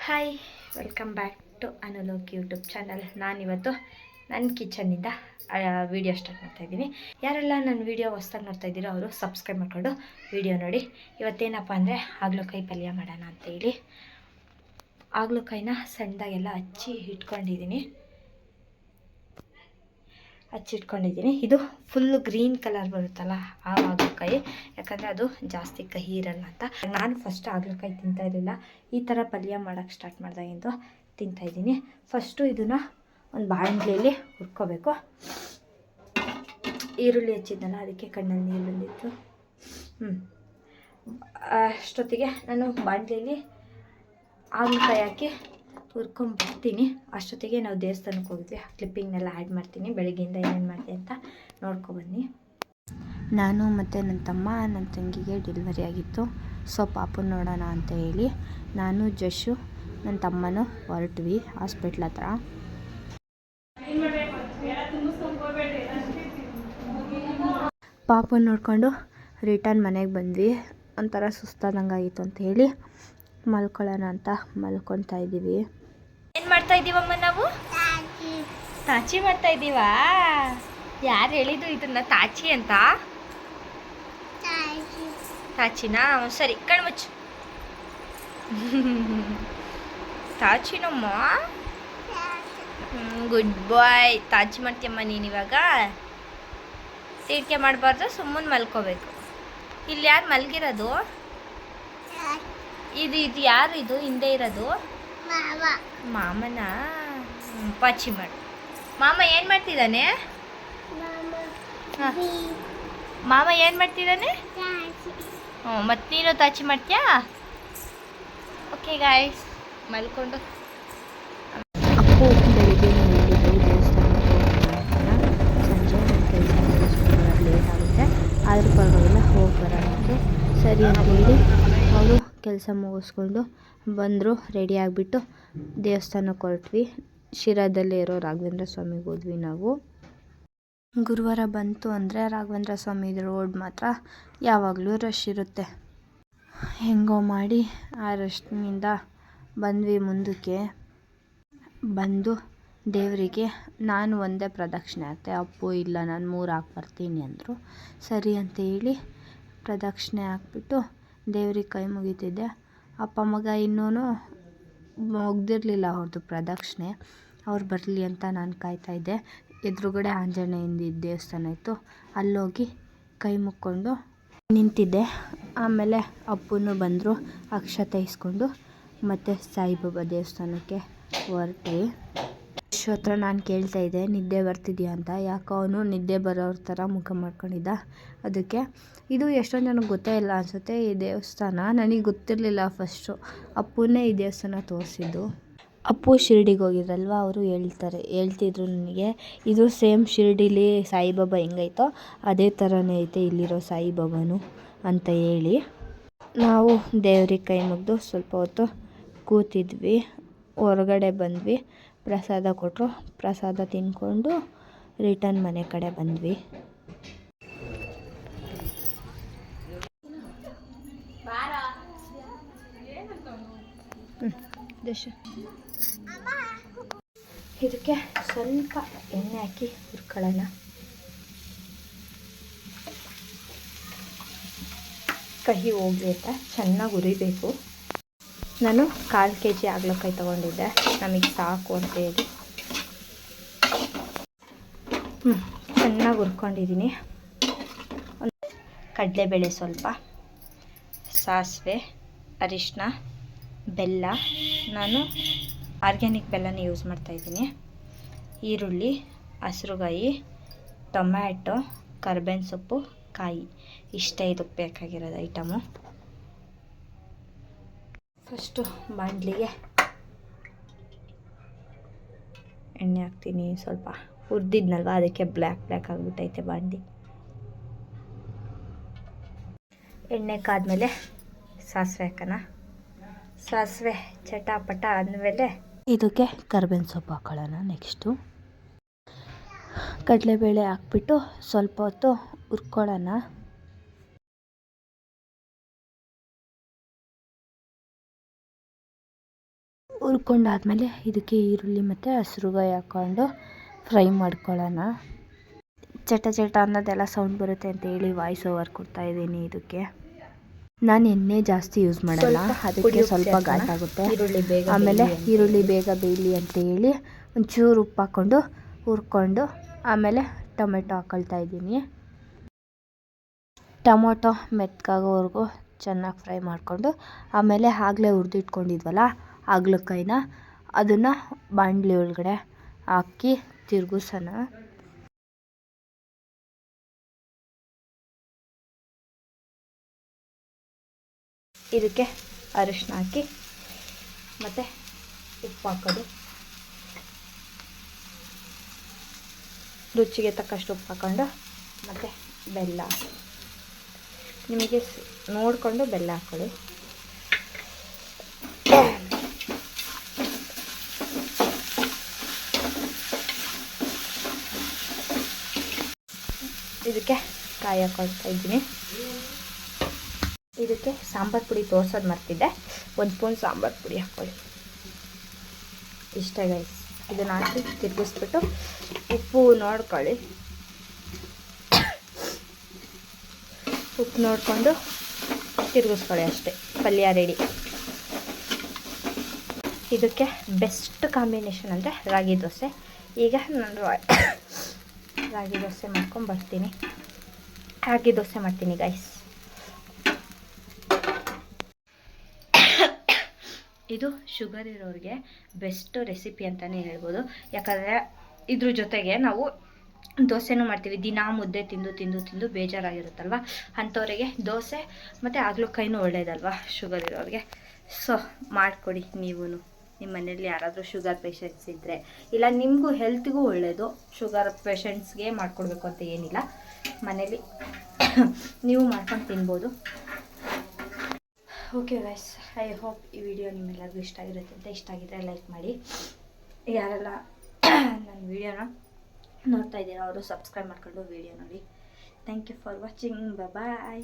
Hi, welcome back to Anulok YouTube channel. ನಾನಿವತ್ತು ನನ್ನ ಕಿಚನ್ನಿಂದ video start ಮಾಡ್ತಾಯಿದ್ದೀನಿ. ಯಾರೆಲ್ಲ ನನ್ನ ವೀಡಿಯೋ ಹೊಸ್ದಾಗಿ ನೋಡ್ತಾ ಇದ್ದೀರೋ ಅವರು ಸಬ್ಸ್ಕ್ರೈಬ್ ಮಾಡಿಕೊಂಡು ವೀಡಿಯೋ ನೋಡಿ. ಇವತ್ತೇನಪ್ಪ ಅಂದರೆ ಹಾಗಲಕಾಯಿ ಪಲ್ಯ ಮಾಡೋಣ ಅಂತೇಳಿ ಹಾಗಲಕಾಯಿನ ಸಣ್ಣದಾಗೆಲ್ಲ ಹಚ್ಚಿಟ್ಕೊಂಡಿದ್ದೀನಿ. ಇದು ಫುಲ್ ಗ್ರೀನ್ ಕಲರ್ ಬರುತ್ತಲ್ಲ ಆ ಹಾಗಲಕಾಯಿ, ಯಾಕಂದರೆ ಅದು ಜಾಸ್ತಿ ಕಹಿ ಇರಲ್ಲ ಅಂತ. ನಾನು ಫಸ್ಟ್ ಹಾಗಲಕಾಯಿ ತಿಂತಾಯಿರಲಿಲ್ಲ, ಈ ಥರ ಪಲ್ಯ ಮಾಡೋಕ್ಕೆ ಸ್ಟಾರ್ಟ್ ಮಾಡಿದಾಗಿಂದು ತಿಂತಾಯಿದ್ದೀನಿ. ಫಸ್ಟು ಇದನ್ನು ಒಂದು ಬಾಣಲೆಯಲ್ಲಿ ಹುರ್ಕೋಬೇಕು. ಈರುಳ್ಳಿ ಹೆಚ್ಚಿದ್ದಲ್ಲ, ಅದಕ್ಕೆ ಕಣ್ಣಲ್ಲಿ ನೀರು ಬಂದಿತ್ತು. ಅಷ್ಟೊತ್ತಿಗೆ ನಾನು ಬಾಣಲೆಯಲ್ಲಿ ಹಾಗಲಕಾಯಿ ಹಾಕಿ ಹುರ್ಕೊಂಡ್ಬರ್ತೀನಿ. ಅಷ್ಟೊತ್ತಿಗೆ ನಾವು ದೇವಸ್ಥಾನಕ್ಕೆ ಹೋಗಿದ್ವಿ. ಕ್ಲಿಪ್ಪಿಂಗ್ನೆಲ್ಲ ಆ್ಯಡ್ ಮಾಡ್ತೀನಿ, ಬೆಳಗ್ಗೆಯಿಂದ ಏನೇನು ಮಾಡಿದೆ ಅಂತ ನೋಡ್ಕೊಬನ್ನಿ. ನಾನು ಮತ್ತು ನನ್ನ ತಮ್ಮ, ನನ್ನ ತಂಗಿಗೆ ಡೆಲಿವರಿ ಆಗಿತ್ತು. ಸೊ ಪಾಪು ನೋಡೋಣ ಅಂತ ಹೇಳಿ ನಾನು, ಜಶು, ನನ್ನ ತಮ್ಮನೂ ಹೊರಟ್ವಿ ಹಾಸ್ಪಿಟ್ಲ್ ಹತ್ರ. ಪಾಪು ನೋಡಿಕೊಂಡು ರಿಟರ್ನ್ ಮನೆಗೆ ಬಂದ್ವಿ. ಒಂಥರ ಸುಸ್ತಾದಂಗೆ ಆಗಿತ್ತು ಅಂತ ಹೇಳಿ ಮಲ್ಕೊಳ್ಳೋಣ ಅಂತ ಮಲ್ಕೊತಾ ಇದ್ದೀವಿ. ಏನು ಮಾಡ್ತಾ ಇದ್ದೀವಮ್ಮ ನಾವು? ತಾಚಿ ಮಾಡ್ತಾ ಇದ್ದೀವಾ? ಯಾರು ಹೇಳಿದ್ದು ಇದನ್ನ ತಾಚಿ ಅಂತ? ತಾಚಿನಾ? ಸರಿ, ಕಣ್ಮುಚ್ಚು. ತಾಚಿನಮ್ಮ, ಗುಡ್ ಬಾಯ್. ತಾಚಿ ಮಾಡ್ತೀಯಮ್ಮ ನೀನು. ಇವಾಗ ತೀರ್ಕೆ ಮಾಡಬಾರ್ದು, ಸುಮ್ಮನೆ ಮಲ್ಕೋಬೇಕು. ಇಲ್ಲಿ ಯಾರು ಮಲಗಿರೋದು? ಇದು ಯಾರು? ಇದು ಹಿಂದೆ ಇರೋದು ಮಾಮನ. ಪಾಚಿ ಮಾಡು. ಮಾಮ ಏನು ಮಾಡ್ತಿದ್ದಾನೆ? ಮಾಮ ಏನು ಮಾಡ್ತಿದ್ದಾನೆ? ಮತ್ತು ನೀನು ತಾಚಿ ಮಾಡ್ತೀಯಾ? ಓಕೆ ಗಾಯ್ಸ್, ಮಲ್ಕೊಂಡು ಅಪ್ಪು ಬೆಳಿಗ್ಗೆ ಸಂಜೆ ಕೆಲಸ ಮುಗಿಸ್ಕೊಂಡು ಲೇಟ್ ಆಗುತ್ತೆ, ಆದರೂ ಪರವಾಗಿಲ್ಲ ಹೋಗಿ ಬರೋಣ ಸರಿ ಅಂತೇಳಿ ಅವರು ಕೆಲಸ ಮುಗಿಸ್ಕೊಂಡು ಬಂದರು. ರೆಡಿ ಆಗಿಬಿಟ್ಟು ದೇವಸ್ಥಾನಕ್ಕೆ ಹೊರಟ್ವಿ. ಶಿರಾದಲ್ಲೇ ಇರೋ ರಾಘವೇಂದ್ರ ಸ್ವಾಮಿಗೆ ಹೋದ್ವಿ ನಾವು. ಗುರುವಾರ ಬಂತು ಅಂದರೆ ರಾಘವೇಂದ್ರ ಸ್ವಾಮಿ ರೋಡ್ ಮಾತ್ರ ಯಾವಾಗಲೂ ರಶ್ ಇರುತ್ತೆ. ಹೆಂಗೋ ಮಾಡಿ ಆ ರಶ್ನಿಂದ ಬಂದ್ವಿ. ಮುಂದಕ್ಕೆ ಬಂದು ದೇವರಿಗೆ ನಾನು ಒಂದೇ ಪ್ರದಕ್ಷಿಣೆ ಹಾಕ್ತೆ. ಅಪ್ಪು ಇಲ್ಲ, ನಾನು 3 ಹಾಕಿ ಬರ್ತೀನಿ ಅಂದರು. ಸರಿ ಅಂತ ಹೇಳಿ ಪ್ರದಕ್ಷಿಣೆ ಹಾಕ್ಬಿಟ್ಟು ದೇವ್ರಿಗೆ ಕೈ ಮುಗಿತಿದ್ದೆ. ಅಪ್ಪ ಮಗ ಇನ್ನೂ ಮುಗ್ದಿರಲಿಲ್ಲ ಅವ್ರದ್ದು ಪ್ರದಕ್ಷಿಣೆ. ಅವ್ರು ಬರಲಿ ಅಂತ ನಾನು ಕಾಯ್ತಾಯಿದ್ದೆ. ಎದುರುಗಡೆ ಆಂಜನೇಯಂದು ದೇವಸ್ಥಾನ ಇತ್ತು, ಅಲ್ಲೋಗಿ ಕೈ ಮುಕ್ಕೊಂಡು ನಿಂತಿದ್ದೆ. ಆಮೇಲೆ ಅಪ್ಪನೂ ಬಂದರು, ಅಕ್ಷತೆ ಇಸ್ಕೊಂಡು ಮತ್ತು ಸಾಯಿಬಾಬಾ ದೇವಸ್ಥಾನಕ್ಕೆ ಹೊರಟ್ವಿ. ಹತ್ರ ನಾನು ಕೇಳ್ತಾಯಿದ್ದೆ ನಿದ್ದೆ ಬರ್ತಿದ್ಯಾ ಅಂತ. ಯಾಕೋ ಅವನು ನಿದ್ದೆ ಬರೋರ ಥರ ಮುಖ ಮಾಡ್ಕೊಂಡಿದ್ದ. ಅದಕ್ಕೆ ಇದು ಎಷ್ಟೊಂದು ಜನಕ್ಕೆ ಗೊತ್ತೇ ಇಲ್ಲ ಅನಿಸುತ್ತೆ ಈ ದೇವಸ್ಥಾನ. ನನಗೆ ಗೊತ್ತಿರಲಿಲ್ಲ ಫಸ್ಟು. ಅಪ್ಪನೇ ಈ ದೇವಸ್ಥಾನ ತೋರಿಸಿದ್ದು. ಅಪ್ಪು ಶಿರ್ಡಿಗೆ ಹೋಗಿದ್ರಲ್ವ, ಅವರು ಹೇಳ್ತಿದ್ರು ನನಗೆ, ಇದು ಸೇಮ್ ಶಿರ್ಡಿಲಿ ಸಾಯಿಬಾಬಾ ಹೆಂಗೈತೋ ಅದೇ ಥರನೇ ಐತೆ ಇಲ್ಲಿರೋ ಸಾಯಿಬಾಬಾನು ಅಂತ ಹೇಳಿ. ನಾವು ದೇವ್ರಿಗೆ ಕೈ ಮುಗಿದು ಸ್ವಲ್ಪ ಹೊತ್ತು ಕೂತಿದ್ವಿ. ಹೊರಗಡೆ ಬಂದ್ವಿ, ಪ್ರಸಾದ ಕೊಟ್ಟರು. ಪ್ರಸಾದ ತಿಂದ್ಕೊಂಡು ರಿಟರ್ನ್ ಮನೆ ಕಡೆ ಬಂದ್ವಿ. ಇದಕ್ಕೆ ಸ್ವಲ್ಪ ಎಣ್ಣೆ ಹಾಕಿ ಹುರ್ಕೊಳ್ಳೋಣ. ಕಹಿ ಹೋಗಲಿ ಅಂತ ಚೆನ್ನಾಗಿ ಹುರಿಬೇಕು. ನಾನು 1/4 kg ಹಾಗಲಕಾಯಿ ತೊಗೊಂಡಿದ್ದೆ, ನಮಗೆ ಸಾಕು ಅಂತೇಳಿ. ಚೆನ್ನಾಗಿ ಹುರ್ಕೊಂಡಿದ್ದೀನಿ. ಕಡಲೆಬೇಳೆ ಸ್ವಲ್ಪ, ಸಾಸಿವೆ, ಅರಿಶಿನ, ಬೆಲ್ಲ. ನಾನು ಆರ್ಗ್ಯಾನಿಕ್ ಬೆಲ್ಲನ ಯೂಸ್ ಮಾಡ್ತಾಯಿದ್ದೀನಿ. ಈರುಳ್ಳಿ, ಹಸಿರುಗಾಯಿ, ಟೊಮ್ಯಾಟೊ, ಕರ್ಬೇವಿನ ಸೊಪ್ಪು, ಕಾಯಿ. ಇಷ್ಟೇ ಇದಕ್ಕೆ ಬೇಕಾಗಿರೋದು ಐಟಮು. ಫಸ್ಟು ಬಾಣಲಿಗೆ ಎಣ್ಣೆ ಹಾಕ್ತೀನಿ. ಸ್ವಲ್ಪ ಹುರಿದಿದ್ನಲ್ವ, ಅದಕ್ಕೆ ಬ್ಲ್ಯಾಕ್ ಆಗಿಬಿಟ್ಟೈತೆ ಬಾಣಲಿ. ಎಣ್ಣೆ ಕಾದ್ಮೇಲೆ ಸಾಸಿವೆ ಹಾಕೋಣ. ಸಾಸಿವೆ ಚಟಾಪಟ ಆದಮೇಲೆ ಇದಕ್ಕೆ ಕರ್ಬೇವಿನ ಸೊಪ್ಪು ಹಾಕೊಳ್ಳೋಣ. ನೆಕ್ಸ್ಟು ಕಡಲೆಬೇಳೆ ಹಾಕ್ಬಿಟ್ಟು ಸ್ವಲ್ಪ ಹೊತ್ತು ಹುರ್ಕೊಳ್ಳೋಣ. ಹುರ್ಕೊಂಡಾದ್ಮೇಲೆ ಇದಕ್ಕೆ ಈರುಳ್ಳಿ ಮತ್ತು ಹಸ್ರುಗಾಯಿ ಹಾಕ್ಕೊಂಡು ಫ್ರೈ ಮಾಡ್ಕೊಳ್ಳೋಣ. ಚಟ ಚಟ ಅನ್ನೋದೆಲ್ಲ ಸೌಂಡ್ ಬರುತ್ತೆ ಅಂತ ಹೇಳಿ ವಾಯ್ಸ್ ಓವರ್ ಕೊಡ್ತಾಯಿದ್ದೀನಿ. ಇದಕ್ಕೆ ನಾನು ಎಣ್ಣೆ ಜಾಸ್ತಿ ಯೂಸ್ ಮಾಡಲ್ಲ, ಅದಕ್ಕೆ ಸ್ವಲ್ಪ ಘಾಟಾಗುತ್ತೆ. ಆಮೇಲೆ ಈರುಳ್ಳಿ ಬೇಗ ಬೇಯಲಿ ಅಂತ ಹೇಳಿ ಒಂಚೂರು ಉಪ್ಪು ಹಾಕ್ಕೊಂಡು ಹುರ್ಕೊಂಡು ಆಮೇಲೆ ಟೊಮೆಟೊ ಹಾಕ್ಕೊಳ್ತಾ ಇದ್ದೀನಿ. ಟೊಮೊಟೊ ಮೆತ್ತಗಾಗೋವರೆಗೂ ಚೆನ್ನಾಗಿ ಫ್ರೈ ಮಾಡಿಕೊಂಡು ಆಮೇಲೆ ಆಗಲೇ ಹುರಿದಿಟ್ಕೊಂಡಿದ್ವಲ್ಲ ಹಾಗಲಕಾಯಿನ ಅದನ್ನು ಬಾಣಲಿ ಒಳಗಡೆ ಹಾಕಿ ತಿರುಗಿಸೋಣ. ಇದಕ್ಕೆ ಅರಿಶಿನ ಹಾಕಿ ಮತ್ತು ಉಪ್ಪು ಹಾಕೋದು, ರುಚಿಗೆ ತಕ್ಕಷ್ಟು ಉಪ್ಪು ಹಾಕ್ಕೊಂಡು ಮತ್ತು ಬೆಲ್ಲ ನಿಮಗೆ ನೋಡಿಕೊಂಡು ಬೆಲ್ಲ ಹಾಕ್ಕೊಳ್ಳಿ. ಇದಕ್ಕೆ ಕಾಯಿ ಹಾಕ್ಕೊಳ್ತಾ ಇದ್ದೀನಿ. ಇದಕ್ಕೆ ಸಾಂಬಾರು ಪುಡಿ ತೋರ್ಸೋದು ಮರ್ತಿದ್ದೆ, 1 ಸ್ಪೂನ್ ಸಾಂಬಾರು ಪುಡಿ ಹಾಕ್ಕೊಳ್ಳಿ. ಇಷ್ಟೇ ಗೈಸ್. ಇದನ್ನು ಹಾಕಿ ತಿರುಗಿಸ್ಬಿಟ್ಟು ಉಪ್ಪು ನೋಡ್ಕೊಳ್ಳಿ. ಉಪ್ಪು ನೋಡಿಕೊಂಡು ತಿರುಗಿಸ್ಕೊಳ್ಳಿ ಅಷ್ಟೇ. ಪಲ್ಯ ರೆಡಿ. ಇದಕ್ಕೆ ಬೆಸ್ಟ್ ಕಾಂಬಿನೇಷನ್ ಅಂದರೆ ರಾಗಿ ದೋಸೆ. ಈಗ ನಾನು ರಾಗಿ ದೋಸೆ ಮಾಡ್ಕೊಂಬರ್ತೀನಿ. ರಾಗಿ ದೋಸೆ ಮಾಡ್ತೀನಿ ಗೈಸ್. ಇದು ಶುಗರ್ ಇರೋರಿಗೆ ಬೆಸ್ಟ್ ರೆಸಿಪಿ ಅಂತಲೇ ಹೇಳ್ಬೋದು. ಯಾಕಂದರೆ ಇದ್ರ ಜೊತೆಗೆ ನಾವು ದೋಸೆನೂ ಮಾಡ್ತೀವಿ. ದಿನಾ ಮುದ್ದೆ ತಿಂದು ತಿಂದು ತಿಂದು ಬೇಜಾರಾಗಿರುತ್ತಲ್ವ, ಅಂಥವರಿಗೆ ದೋಸೆ ಮತ್ತು ಹಾಗಲಕಾಯಿನೂ ಒಳ್ಳೇದಲ್ವ ಶುಗರ್ ಇರೋರಿಗೆ. ಸೊ ಮಾಡಿಕೊಡಿ ನೀವು. ನಿಮ್ಮ ಮನೇಲಿ ಯಾರಾದರೂ ಶುಗರ್ ಪೇಷಂಟ್ಸ್ ಇದ್ದರೆ, ಇಲ್ಲ ನಿಮಗೂ ಹೆಲ್ತ್ಗೂ ಒಳ್ಳೆಯದು. ಶುಗರ್ ಪೇಷಂಟ್ಸ್ಗೆ ಮಾಡಿಕೊಡ್ಬೇಕು ಅಂತ ಏನಿಲ್ಲ, ಮನೇಲಿ ನೀವು ಮಾಡ್ಕೊಂಡು ತಿನ್ಬೋದು. ಓಕೆ ಗೈಸ್, ಐ ಹೋಪ್ ಈ ವಿಡಿಯೋ ನಿಮ್ಮೆಲ್ಲರಿಗೂ ಇಷ್ಟ ಆಗಿರುತ್ತೆ ಅಂತ. ಇಷ್ಟ ಆಗಿದ್ದರೆ ಲೈಕ್ ಮಾಡಿ. ಯಾರೆಲ್ಲ ನನ್ನ ವಿಡಿಯೋನ ನೋಡ್ತಾ ಇದ್ದೀರಾ ಅವರು ಸಬ್ಸ್ಕ್ರೈಬ್ ಮಾಡ್ಕೊಂಡು ವಿಡಿಯೋ ನೋಡಿ. Thank you for watching. Bye.